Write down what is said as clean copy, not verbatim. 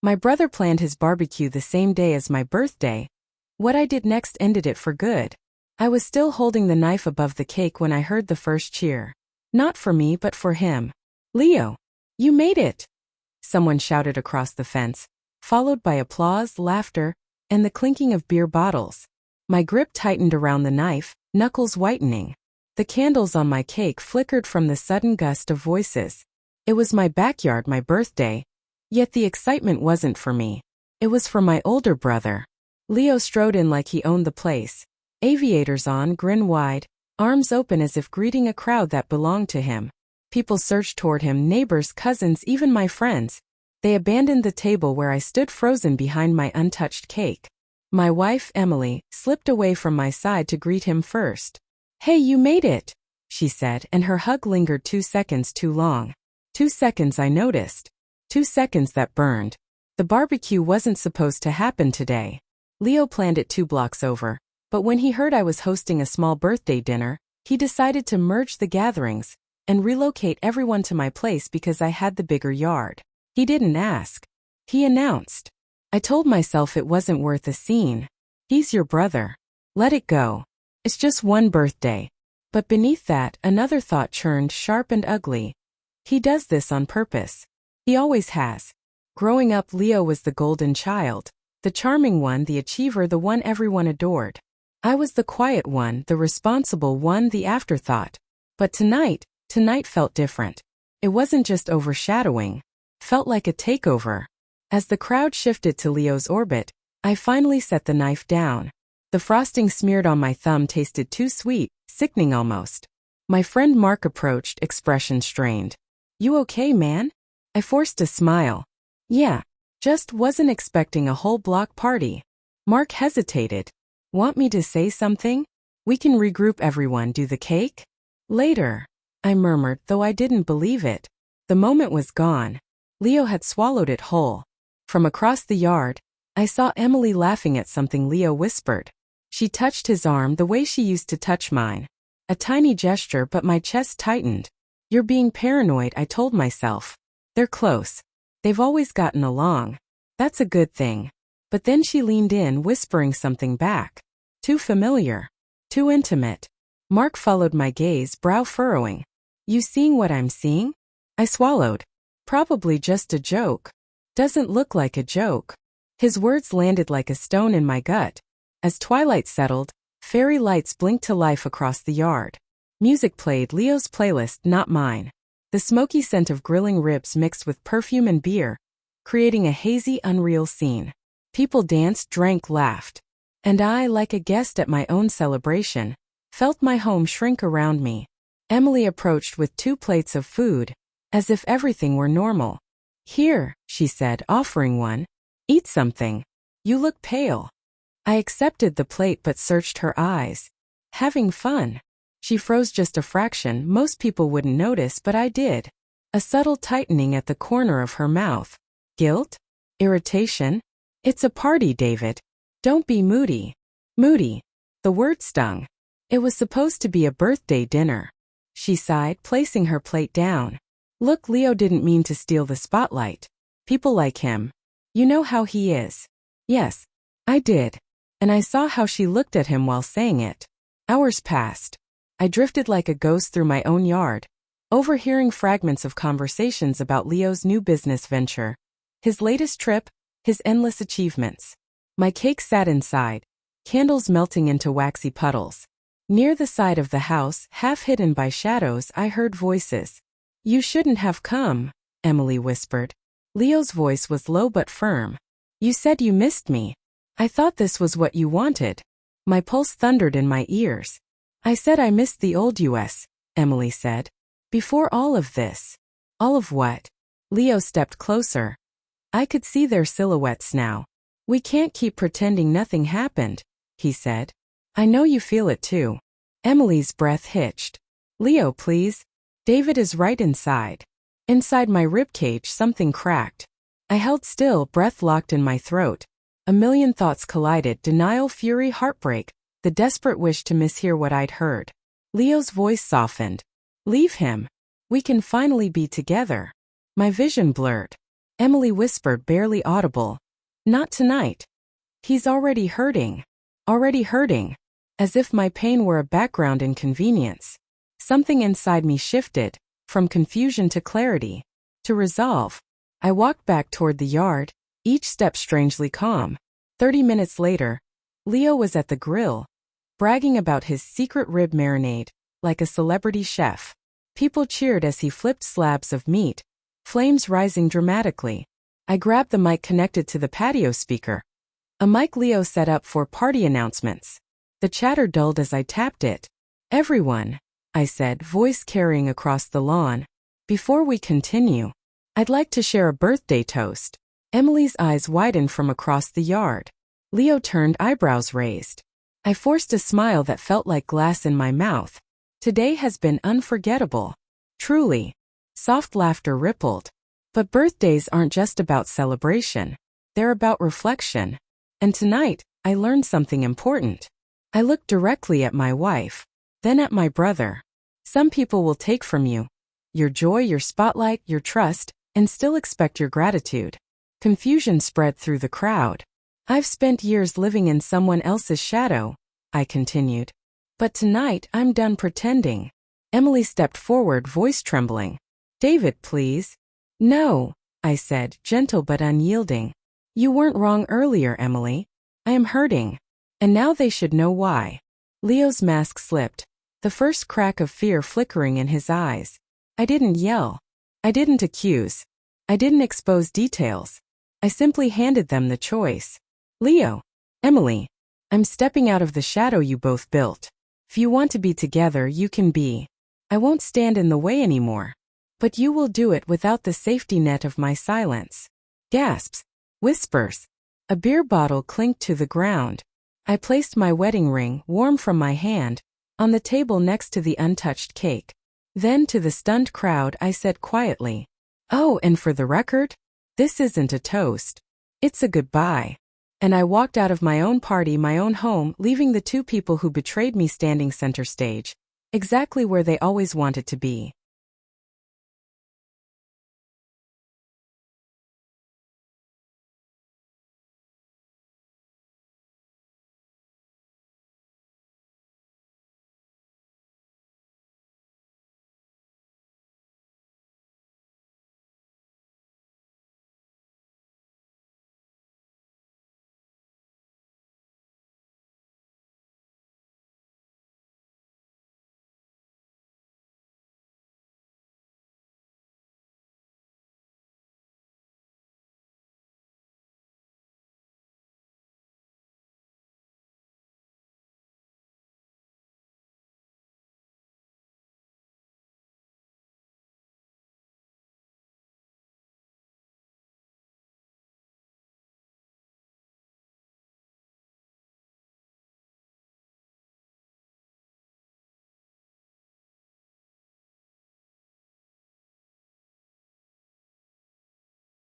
My brother planned his barbecue the same day as my birthday. What I did next ended it for good. I was still holding the knife above the cake when I heard the first cheer. Not for me but for him. "Leo, you made it!" someone shouted across the fence, followed by applause, laughter, and the clinking of beer bottles. My grip tightened around the knife, knuckles whitening. The candles on my cake flickered from the sudden gust of voices. It was my backyard, my birthday. Yet the excitement wasn't for me. It was for my older brother. Leo strode in like he owned the place. Aviators on, grin wide, arms open as if greeting a crowd that belonged to him. People surged toward him, neighbors, cousins, even my friends. They abandoned the table where I stood frozen behind my untouched cake. My wife, Emily, slipped away from my side to greet him first. "Hey, you made it," she said, and her hug lingered 2 seconds too long. 2 seconds I noticed. 2 seconds that burned. The barbecue wasn't supposed to happen today. Leo planned it 2 blocks over, but when he heard I was hosting a small birthday dinner, he decided to merge the gatherings and relocate everyone to my place because I had the bigger yard. He didn't ask. He announced. I told myself it wasn't worth a scene. He's your brother. Let it go. It's just one birthday. But beneath that, another thought churned, sharp and ugly. He does this on purpose. He always has. Growing up, Leo was the golden child, the charming one, the achiever, the one everyone adored. I was the quiet one, the responsible one, the afterthought. But tonight felt different. It wasn't just overshadowing. Felt like a takeover. As the crowd shifted to Leo's orbit, I finally set the knife down. The frosting smeared on my thumb tasted too sweet, sickening almost. My friend Mark approached, expression strained. "You okay, man?" I forced a smile. "Yeah, just wasn't expecting a whole block party." Mark hesitated. "Want me to say something? We can regroup everyone, do the cake?" "Later," I murmured, though I didn't believe it. The moment was gone. Leo had swallowed it whole. From across the yard, I saw Emily laughing at something Leo whispered. She touched his arm the way she used to touch mine. A tiny gesture, but my chest tightened. "You're being paranoid," I told myself. "They're close. They've always gotten along. That's a good thing." But then she leaned in, whispering something back. Too familiar. Too intimate. Mark followed my gaze, brow furrowing. "You seeing what I'm seeing?" I swallowed. "Probably just a joke." "Doesn't look like a joke." His words landed like a stone in my gut. As twilight settled, fairy lights blinked to life across the yard. Music played, Leo's playlist, not mine. The smoky scent of grilling ribs mixed with perfume and beer, creating a hazy, unreal scene. People danced, drank, laughed. And I, like a guest at my own celebration, felt my home shrink around me. Emily approached with 2 plates of food, as if everything were normal. "Here," she said, offering one. "Eat something. You look pale." I accepted the plate but searched her eyes. "Having fun?" She froze just a fraction. Most people wouldn't notice, but I did. A subtle tightening at the corner of her mouth. Guilt? Irritation? "It's a party, David. Don't be moody." Moody. The word stung. It was supposed to be a birthday dinner. She sighed, placing her plate down. "Look, Leo didn't mean to steal the spotlight. People like him. You know how he is." Yes, I did. And I saw how she looked at him while saying it. Hours passed. I drifted like a ghost through my own yard, overhearing fragments of conversations about Leo's new business venture, his latest trip, his endless achievements. My cake sat inside, candles melting into waxy puddles. Near the side of the house, half hidden by shadows, I heard voices. "You shouldn't have come," Emily whispered. Leo's voice was low but firm. "You said you missed me. I thought this was what you wanted." My pulse thundered in my ears. "I said I missed the old US," Emily said. "Before all of this." "All of what?" Leo stepped closer. I could see their silhouettes now. "We can't keep pretending nothing happened," he said. "I know you feel it too." Emily's breath hitched. "Leo, please." David is right inside. Inside my ribcage, something cracked. I held still, breath locked in my throat. A million thoughts collided, denial, fury, heartbreak, the desperate wish to mishear what I'd heard. Leo's voice softened. "Leave him. We can finally be together." My vision blurred. Emily whispered, barely audible. Not tonight. He's already hurting. Already hurting. As if my pain were a background inconvenience. Something inside me shifted, from confusion to clarity, to resolve. I walked back toward the yard, each step strangely calm. 30 minutes later, Leo was at the grill, bragging about his secret rib marinade, like a celebrity chef. People cheered as he flipped slabs of meat, flames rising dramatically. I grabbed the mic connected to the patio speaker. A mic Leo set up for party announcements. The chatter dulled as I tapped it. Everyone, I said, voice carrying across the lawn. Before we continue, I'd like to share a birthday toast. Emily's eyes widened from across the yard. Leo turned, eyebrows raised. I forced a smile that felt like glass in my mouth. Today has been unforgettable. Truly. Soft laughter rippled. But birthdays aren't just about celebration. They're about reflection. And tonight, I learned something important. I looked directly at my wife, then at my brother. Some people will take from you your joy, your spotlight, your trust, and still expect your gratitude. Confusion spread through the crowd. I've spent years living in someone else's shadow, I continued. But tonight, I'm done pretending. Emily stepped forward, voice trembling. David, please. No, I said, gentle but unyielding. You weren't wrong earlier, Emily. I am hurting. And now they should know why. Leo's mask slipped, the first crack of fear flickering in his eyes. I didn't yell. I didn't accuse. I didn't expose details. I simply handed them the choice. Leo, Emily, I'm stepping out of the shadow you both built. If you want to be together, you can be. I won't stand in the way anymore. But you will do it without the safety net of my silence. Gasps. Whispers. A beer bottle clinked to the ground. I placed my wedding ring, warm from my hand, on the table next to the untouched cake. Then to the stunned crowd I said quietly, "Oh, and for the record, this isn't a toast. It's a goodbye." And I walked out of my own party, my own home, leaving the two people who betrayed me standing center stage, exactly where they always wanted to be.